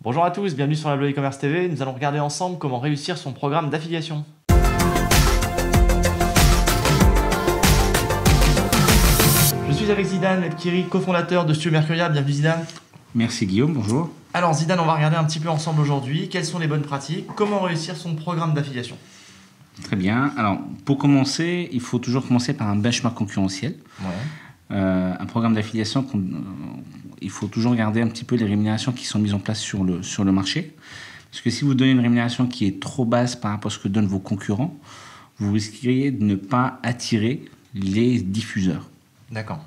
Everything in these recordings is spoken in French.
Bonjour à tous, bienvenue sur la Blog e-commerce TV. Nous allons regarder ensemble comment réussir son programme d'affiliation. Je suis avec Zidane Lepkiri, cofondateur de Studio Mercuria. Bienvenue Zidane. Merci Guillaume, bonjour. Alors Zidane, on va regarder un petit peu ensemble aujourd'hui quelles sont les bonnes pratiques, comment réussir son programme d'affiliation. Très bien. Alors, pour commencer, il faut toujours commencer par un benchmark concurrentiel. Ouais. Un programme d'affiliation, il faut toujours regarder un petit peu les rémunérations qui sont mises en place sur le marché. Parce que si vous donnez une rémunération qui est trop basse par rapport à ce que donnent vos concurrents, vous risqueriez de ne pas attirer les diffuseurs. D'accord.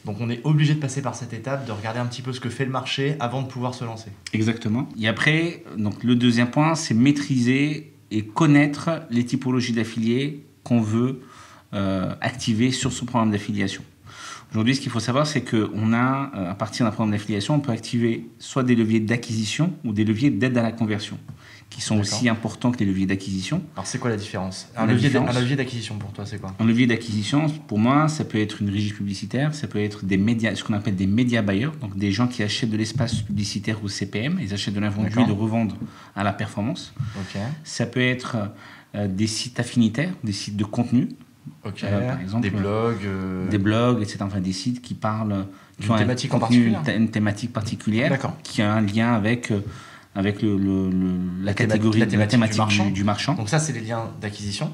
Donc on est obligé de passer par cette étape, de regarder un petit peu ce que fait le marché avant de pouvoir se lancer. Exactement. Et après, donc, le deuxième point, c'est maîtriser et connaître les typologies d'affiliés qu'on veut activer sur son programme d'affiliation. Aujourd'hui, ce qu'il faut savoir, c'est qu'on a, à partir d'un programme d'affiliation, on peut activer soit des leviers d'acquisition ou des leviers d'aide à la conversion, qui sont aussi importants que les leviers d'acquisition. Alors, c'est quoi la différence ? Un levier d'acquisition pour toi, c'est quoi ? Un levier d'acquisition, pour moi, ça peut être une régie publicitaire, ça peut être des médias, ce qu'on appelle des média buyers, donc des gens qui achètent de l'espace publicitaire au CPM, ils achètent de l'invendu et le revendent à la performance. Okay. Ça peut être des sites affinitaires, des sites de contenu. Okay. Par exemple, des blogs, etc. Enfin, des sites qui parlent, qui ont une thématique particulière, qui a un lien avec la catégorie, la thématique du marchand. Donc ça, c'est les liens d'acquisition.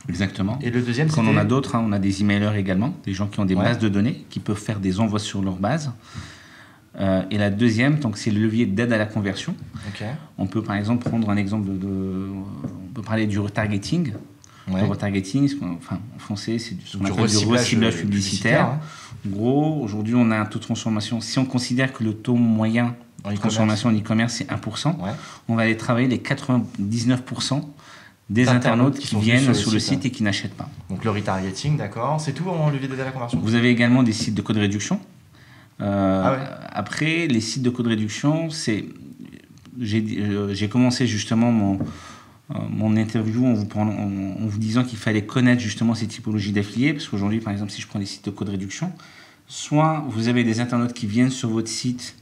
Exactement. Et le deuxième, quand on en a d'autres, on a des emailers également, des gens qui ont des bases de données, qui peuvent faire des envois sur leur base. Et la deuxième, donc, c'est le levier d'aide à la conversion. Okay. On peut par exemple prendre un exemple on peut parler du retargeting. Le retargeting, enfin, en français, c'est ce qu'on appelle du reciblage publicitaire. En gros, aujourd'hui, on a un taux de transformation. Si on considère que le taux moyen de transformation en e-commerce, c'est 1%, on va aller travailler les 99% des internautes qui viennent sur le site et qui n'achètent pas. Donc le retargeting, d'accord. C'est tout en levier d'aide à la conversion. Vous avez également des sites de code réduction. Après, les sites de code réduction, j'ai commencé justement mon interview en vous disant qu'il fallait connaître justement ces typologies d'affiliés, parce qu'aujourd'hui, par exemple, si je prends les sites de code réduction, soit vous avez des internautes qui viennent sur votre site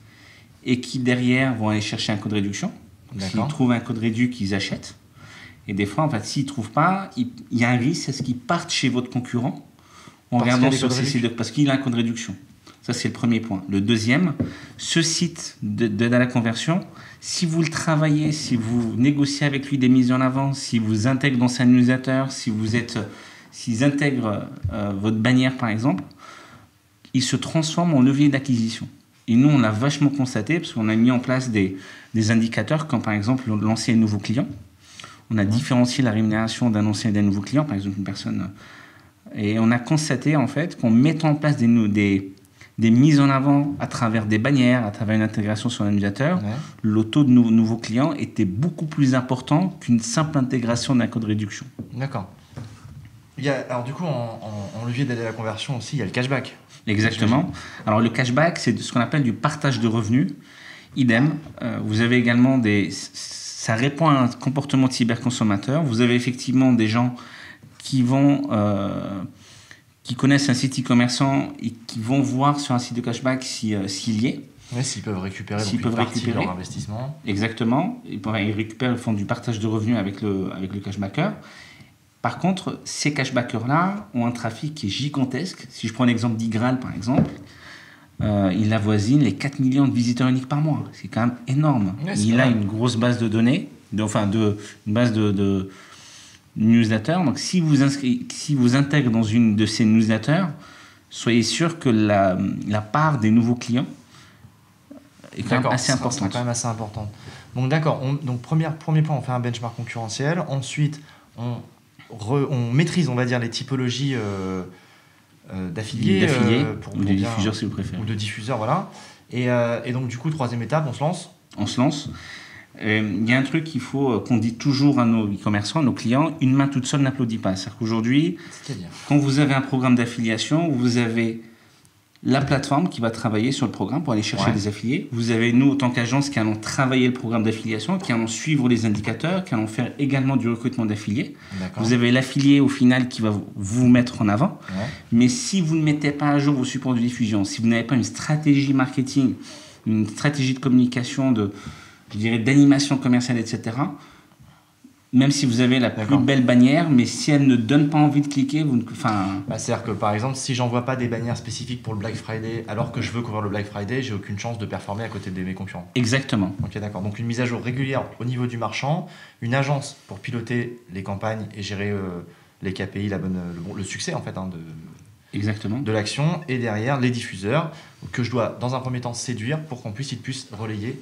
et qui derrière vont aller chercher un code réduction. S'ils trouvent un code réduit, qu'ils achètent. Et des fois, en fait, s'ils ne trouvent pas, il y a un risque à ce qu'ils partent chez votre concurrent en regardant sur ces sites parce qu'il a un code réduction. Ça, c'est le premier point. Le deuxième, ce site d'aide à la conversion, si vous le travaillez, si vous négociez avec lui des mises en avant, si vous intégrez dans sa newsletter, s'ils intègrent votre bannière, par exemple, il se transforme en levier d'acquisition. Et nous, on l'a vachement constaté parce qu'on a mis en place des indicateurs quand, par exemple, on lançait un nouveau client. On a différencié la rémunération d'un ancien et d'un nouveau client, par exemple, une personne. Et on a constaté, en fait, qu'en mettant en place des mises en avant à travers des bannières, à travers une intégration sur l'utilisateur, le taux de nouveaux clients était beaucoup plus important qu'une simple intégration d'un code réduction. D'accord. Alors du coup, en levier d'aide à la conversion aussi, il y a le cashback. Exactement. Alors le cashback, c'est ce qu'on appelle du partage de revenus. Idem. Vous avez également ça répond à un comportement de cyberconsommateur. Vous avez effectivement des gens qui connaissent un site e-commerçant et qui vont voir sur un site de cashback s'il y est. Oui, s'ils peuvent récupérer leur investissement. Exactement. Ils récupèrent, ils font du partage de revenus avec le cashbacker. Par contre, ces cashbackers-là ont un trafic qui est gigantesque. Si je prends l'exemple d'Igral, par exemple, il avoisine les 4 millions de visiteurs uniques par mois. C'est quand même énorme. Ouais, il a une grosse base de données, une base de newsletter. Donc, si vous intégrez dans une de ces newsletters, soyez sûr que la part des nouveaux clients est quand même assez importante. Donc, d'accord. Donc, premier point, on fait un benchmark concurrentiel. Ensuite, on maîtrise, on va dire, les typologies d'affiliés. Ou de diffuseurs, si vous préférez. Ou de diffuseurs, voilà. Et donc, du coup, troisième étape, on se lance. On se lance. Il y a un truc qu'on dit toujours à nos e-commerçants, à nos clients, une main toute seule n'applaudit pas. C'est-à-dire qu'aujourd'hui, quand vous avez un programme d'affiliation, vous avez la plateforme qui va travailler sur le programme pour aller chercher des affiliés. Vous avez nous, en tant qu'agence, qui allons travailler le programme d'affiliation, qui allons suivre les indicateurs, qui allons faire également du recrutement d'affiliés. Vous avez l'affilié au final qui va vous mettre en avant. Mais si vous ne mettez pas à jour vos supports de diffusion, si vous n'avez pas une stratégie marketing, une stratégie de communication je dirais, d'animation commerciale, etc. Même si vous avez la plus D'accord. belle bannière, mais si elle ne donne pas envie de cliquer, vous ne... Enfin, Bah, c'est-à-dire que par exemple, si j'envoie pas des bannières spécifiques pour le Black Friday alors que je veux couvrir le Black Friday, j'ai aucune chance de performer à côté de mes concurrents. exactement. Ok, d'accord. Donc une mise à jour régulière au niveau du marchand, une agence pour piloter les campagnes et gérer les KPI, le succès en fait Exactement. de l'action, et derrière les diffuseurs que je dois dans un premier temps séduire pour qu'on puisse relayer.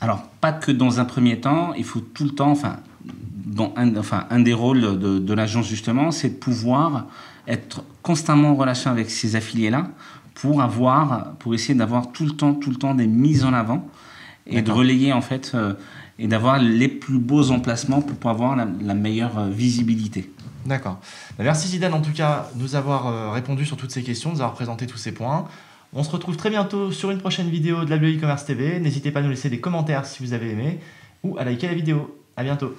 Alors, pas que dans un premier temps, il faut tout le temps, un des rôles de l'agence justement, c'est de pouvoir être constamment en relation avec ces affiliés-là pour essayer d'avoir tout le temps des mises en avant et de relayer en fait et d'avoir les plus beaux emplacements pour pouvoir avoir la meilleure visibilité. D'accord. Merci Zidane en tout cas de nous avoir répondu sur toutes ces questions, de nous avoir présenté tous ces points. On se retrouve très bientôt sur une prochaine vidéo de la e-commerce TV. N'hésitez pas à nous laisser des commentaires si vous avez aimé ou à liker la vidéo. À bientôt.